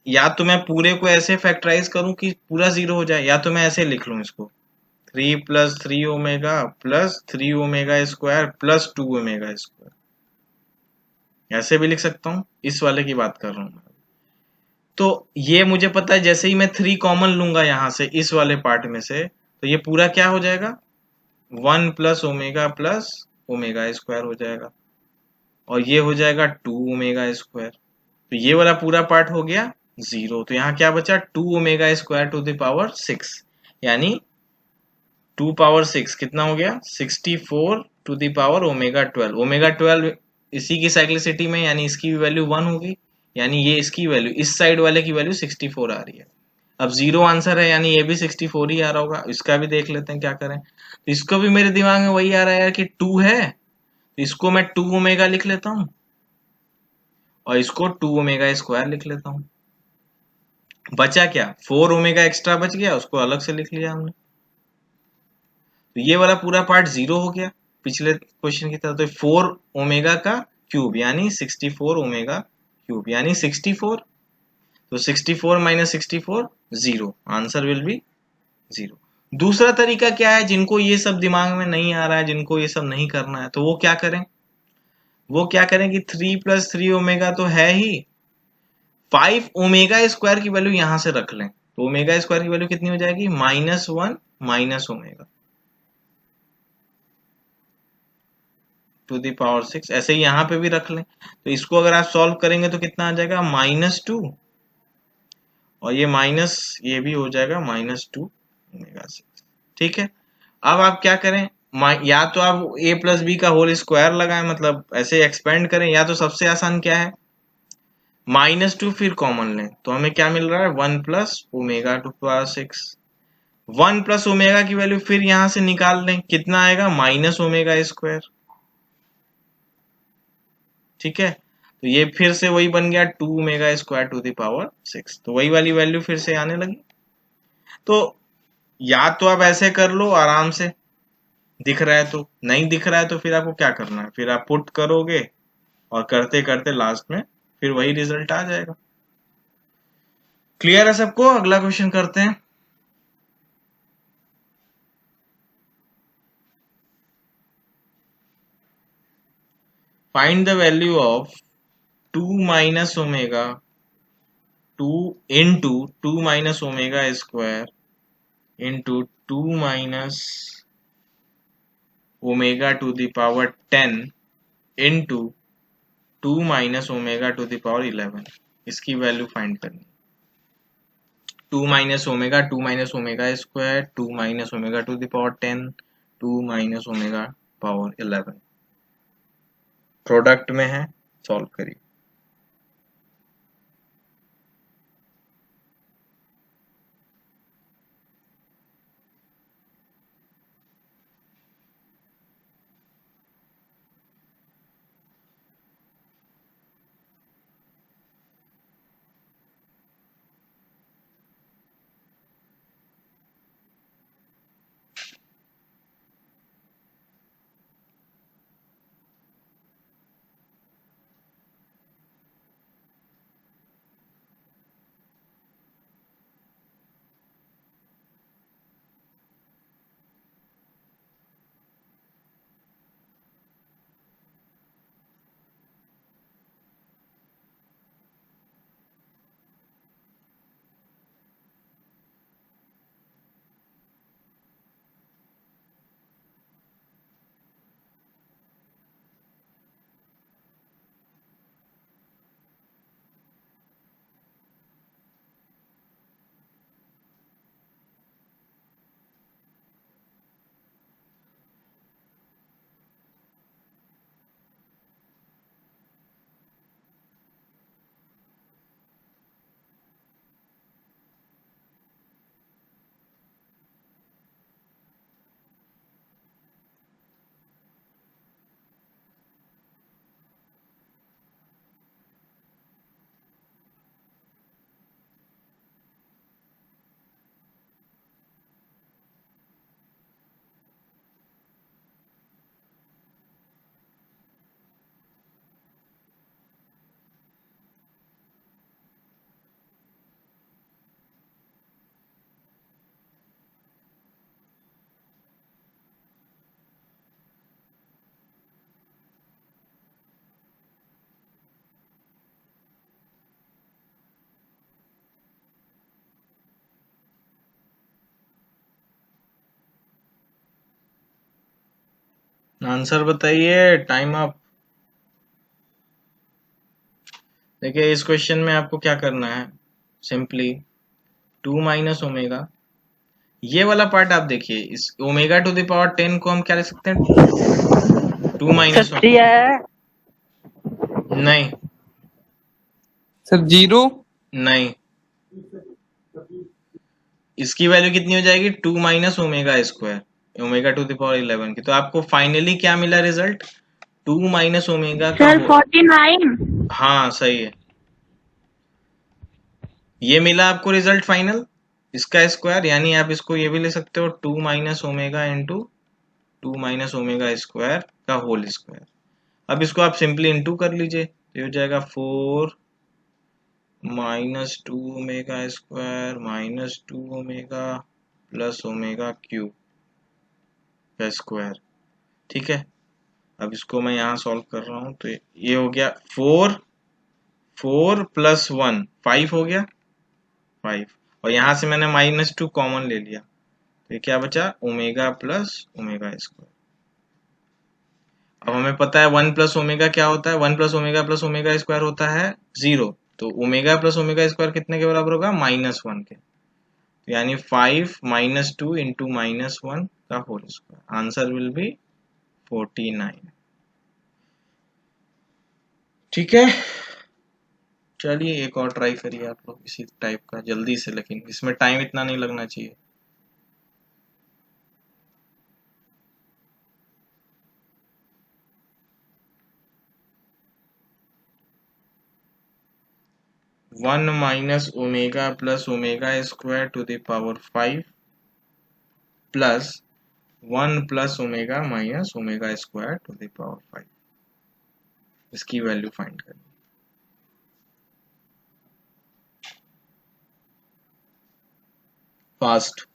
या तो मैं पूरे को ऐसे फैक्टराइज करूं कि पूरा 0 हो जाए, या तो मैं ऐसे लिख लूं इसको, 3 + 3 omega plus 3 omega square plus 2 omega square. ऐसे भी लिख सकता हूँ, इस वाले की बात कर रहा हूँ। तो ये मुझे पता है, जैसे ही मैं 3 कॉमन लूंगा यहां से इस वाले पार्ट में से, तो ये पूरा क्या हो जाएगा, 1 + ओमेगा प्लस ओमेगा स्क्वायर हो जाएगा, और ये हो जाएगा 2 ओमेगा स्क्वायर। तो ये वाला पूरा पार्ट हो गया 0। तो यहाँ क्या बचा, 2 omega square to the power 6, यानी 2 पावर 6 कितना हो गया, 64 टू द पावर ओमेगा 12। इसी की साइक्लिसिटी में, यानी इसकी भी वैल्यू 1 होगी, यानी ये इसकी वैल्यू, इस साइड वाले की वैल्यू 64 आ रही है। अब 0 आंसर है, यानी ये भी 64 ही आ रहा होगा। इसका भी देख लेते हैं क्या करें। तो इसको भी मेरे दिमाग में वही आ रहा है यार कि 2 है, तो इसको मैं 2 ओमेगा लिख लेता हूँ, और इसको 2 ओमेगा स्क्वायर लिख लेता हूँ। बचा क्या, 4 ओमेगा एक्स्ट्रा बच गया, उसको अलग से लिख लिया हमने। तो ये वाला पूरा पार्ट 0 हो गया पिछले क्वेश्चन की तरह। तो 4 ओमेगा का क्यूब यानी 64 ओमेगा क्यूब यानी 64। तो 64 माइनस 64 0, आंसर विल बी 0। दूसरा तरीका क्या है, जिनको ये सब दिमाग में नहीं आ रहा है, जिनको ये सब नहीं करना है, तो वो क्या करें, वो क्या करें कि 3 + 3 ओमेगा तो है ही, 5 ओमेगा स्क्वायर की वैल्यू यहां से रख लें। तो ओमेगा स्क्वायर की वैल्यू कितनी हो जाएगी, -1 minus omega to the power 6। ऐसे ही यहाँ पे भी रख लें। तो इसको अगर आप सॉल्व करेंगे तो कितना आ जाएगा, -2, और ये माइनस, ये भी हो जाएगा -2 ओमेगा 6। ठीक है। अब आप क्या करें, या तो आप a + b का होल स्क्वायर लगाएं, मतलब ऐसे एक्सपेंड करें, या तो सबसे आसान क्या है, -2 फिर कॉमन लें, तो हमें क्या मिल रहा है, 1 + ओमेगा टू पावर 6। 1 + ओमेगा की वैल्यू फिर यहां से निकाल लें, कितना आएगा, -ओमेगा स्क्वायर। ठीक है। तो ये फिर से वही बन गया 2 omega square to the power 6। तो वही वाली वैल्यू फिर से आने लगी। तो या तो आप ऐसे कर लो आराम से, दिख रहा है, तो नहीं दिख रहा है तो फिर आपको क्या करना है, फिर आप पुट करोगे, और करते करते लास्ट में फिर वही रिजल्ट आ जाएगा। क्लियर है सबको, अगला क्वेश्चन करते हैं। Find the value of 2 minus omega 2 into 2 - omega square into 2 - omega to the power 10 into 2 - omega to the power 11। इसकी वैल्यू फाइंड करनी। 2 - omega square 2 - omega to the power 10 2 - omega power 11 product में है, solve करिए। Answer बताइए, time up. देखिए इस question में आपको क्या करना है, सिंपली 2 माइनस ओमेगा, ये वाला पार्ट आप देखिए, इस ओमेगा टू द पावर 10 को हम क्या लिख सकते हैं, 2 सर माइनस 3 है। नहीं सर 0। नहीं, इसकी वैल्यू कितनी हो जाएगी, 2 minus omega square, omega to the power 11 की। तो आपको फाइनली क्या मिला रिजल्ट, 2 माइनस ओमेगा का सर हो। 49। हाँ सही है, ये मिला आपको रिजल्ट फाइनल, इसका स्क्वायर, यानी आप इसको ये भी ले सकते हो 2 minus omega into 2 minus omega square का होल स्क्वायर। अब इसको आप सिंपली इंटू कर लीजिए, तो ये हो जाएगा 4 minus 2 omega square minus 2 omega plus omega cube का स्क्वायर। ठीक है, अब इसको मैं यहाँ सॉल्व कर रहा हूँ, तो ये हो गया 4 प्लस 1 5 हो गया, 5, और यहाँ से मैंने -2 कॉमन ले लिया, तो ये क्या बचा, ओमेगा प्लस ओमेगा स्क्वायर। अब हमें पता है 1 प्लस ओमेगा क्या होता है, 1 प्लस ओमेगा स्क्वायर होता है 0, तो ओमेगा प्लस ओमेगा स्क्वायर कितने के बराबर होगा, -1 के, तो यानी 5 -2 इंटू -1 का whole square, answer will be 49। ठीक है, चलिए एक और ट्राई करिए आप लोग इसी टाइप का जल्दी से, लेकिन इसमें टाइम इतना नहीं लगना चाहिए। One minus omega plus omega square to the power 5 plus 1 प्लस omega minus omega square to the power 5, इसकी वैल्यू फाइंड करें। Fast,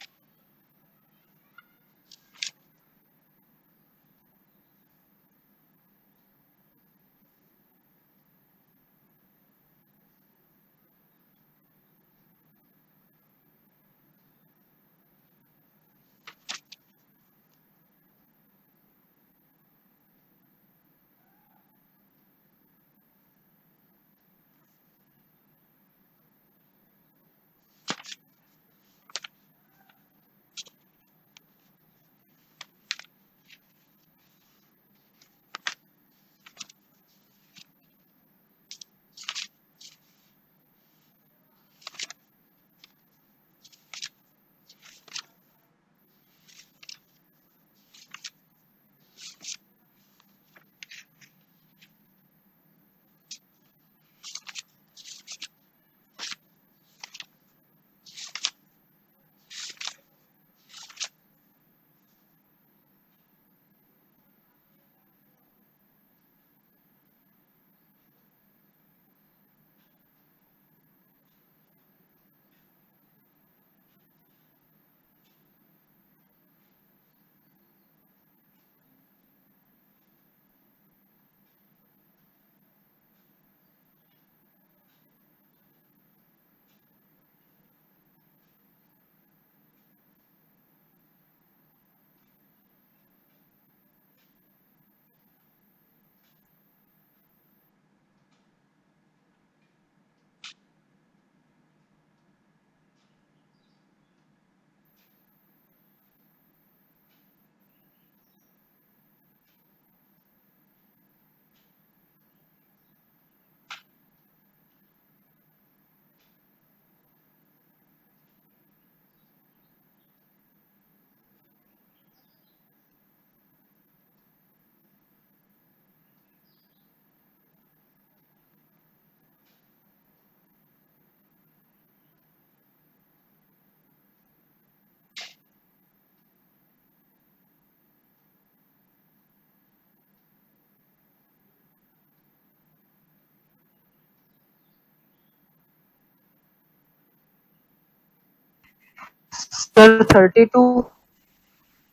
sir 32।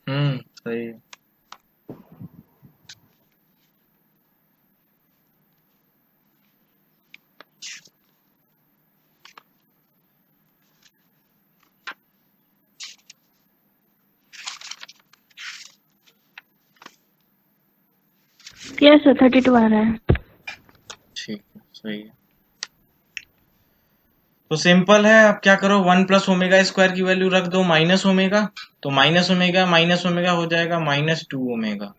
सही है। यस सर 32 आ रहा है। ठीक है, सही है। तो सिंपल है, अब क्या करो, 1 प्लस ओमेगा स्क्वायर की वैल्यू रख दो माइनस ओमेगा, तो माइनस ओमेगा हो जाएगा -2 ओमेगा।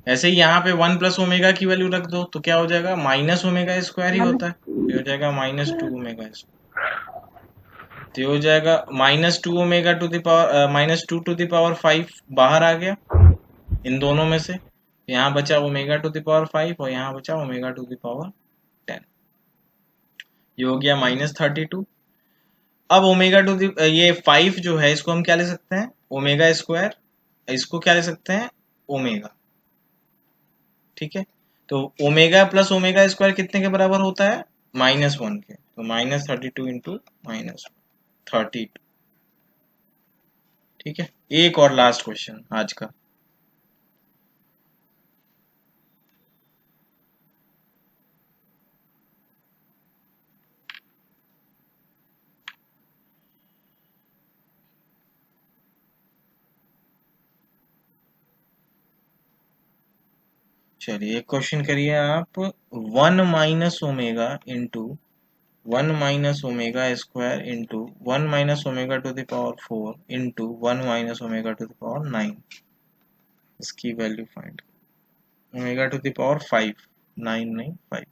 ऐसे ही यहाँ पे 1 प्लस ओमेगा की वैल्यू रख दो तो क्या हो जाएगा, माइनस ओमेगा स्क्वायर ही होता है, तो हो जाएगा -2 ओमेगा स्क्वायर। तो हो जाएगा -2 omega to the power -2 to the power 5 बाहर आ गया इन दोनों में से। यहाँ बचा ओमेगा टू द पावर 5 और यहाँ बचा ओमेगा टू द पावर 10। ये हो गया -32। अब ओमेगा टू द ये 5 जो है इसको हम क्या ले सकते हैं, ओमेगा स्क्वायर, इसको क्या ले सकते हैं, ओमेगा। ठीक है, तो ओमेगा प्लस ओमेगा स्क्वायर कितने के बराबर होता है, -1 के, तो -32 इंटू -32। ठीक है, एक और लास्ट क्वेश्चन आज का। चलिए एक क्वेश्चन करिए आप, 1 minus omega into 1 minus omega square into 1 minus omega to the power 4 into 1 minus omega to the power 9, इसकी value find, omega to the power 5, 9 नहीं 5।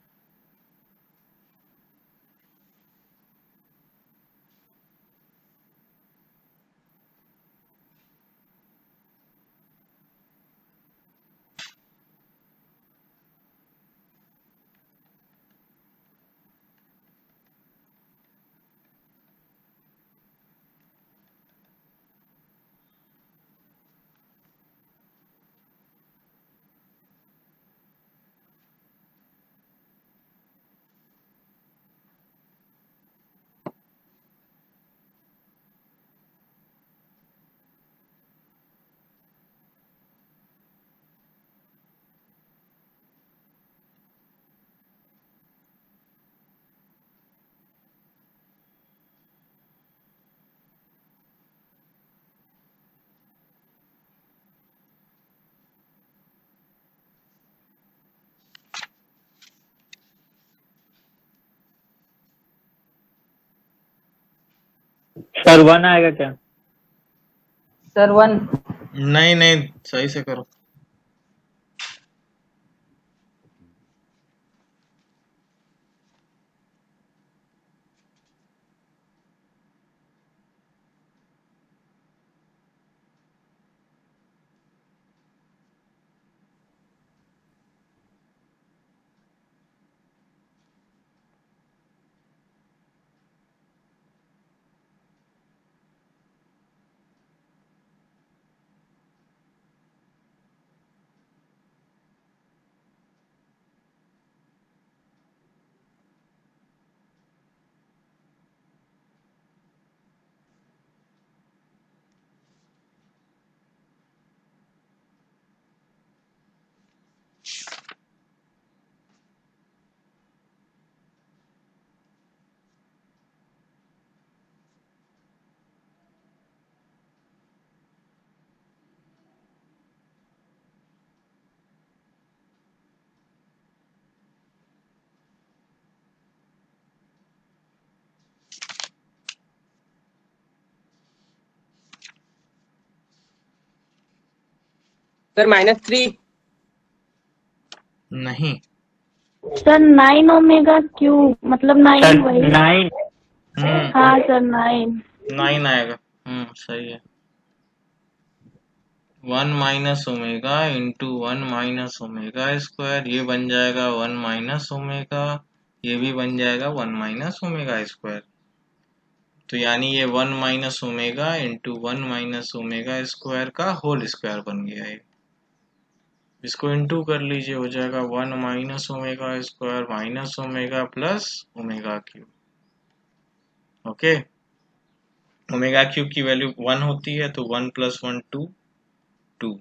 सर 1 आएगा क्या? सर 1। नहीं नहीं, सही से करो। सर -3। नहीं, सर 9 ओमेगा क्यूब मतलब 9 वही। 9। हाँ सर 9। 9 आएगा। सही है। 1 minus omega into 1 minus omega square, ये बन जाएगा 1 माइनस ओमेगा, ये भी बन जाएगा 1 माइनस ओमेगा स्क्वायर। तो यानी ये 1 minus omega into 1 minus omega square का होल स्क्वायर बन गया है। इसको इंटू कर लीजिए, हो जाएगा 1 minus omega square minus omega plus omega cube. Okay, omega cube की वैल्यू 1 होती है, तो 1 प्लस 1 2,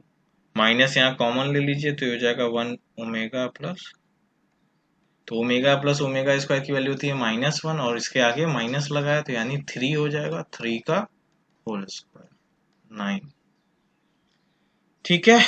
माइनस यहाँ कॉमन ले लीजिए तो हो जाएगा 1 ओमेगा प्लस, तो ओमेगा प्लस ओमेगा स्क्वायर की वैल्यू होती है -1 और इसके आगे माइनस लगाया तो यानी 3 हो जाएगा, 3 का होल स्क्वायर 9। ठीक है।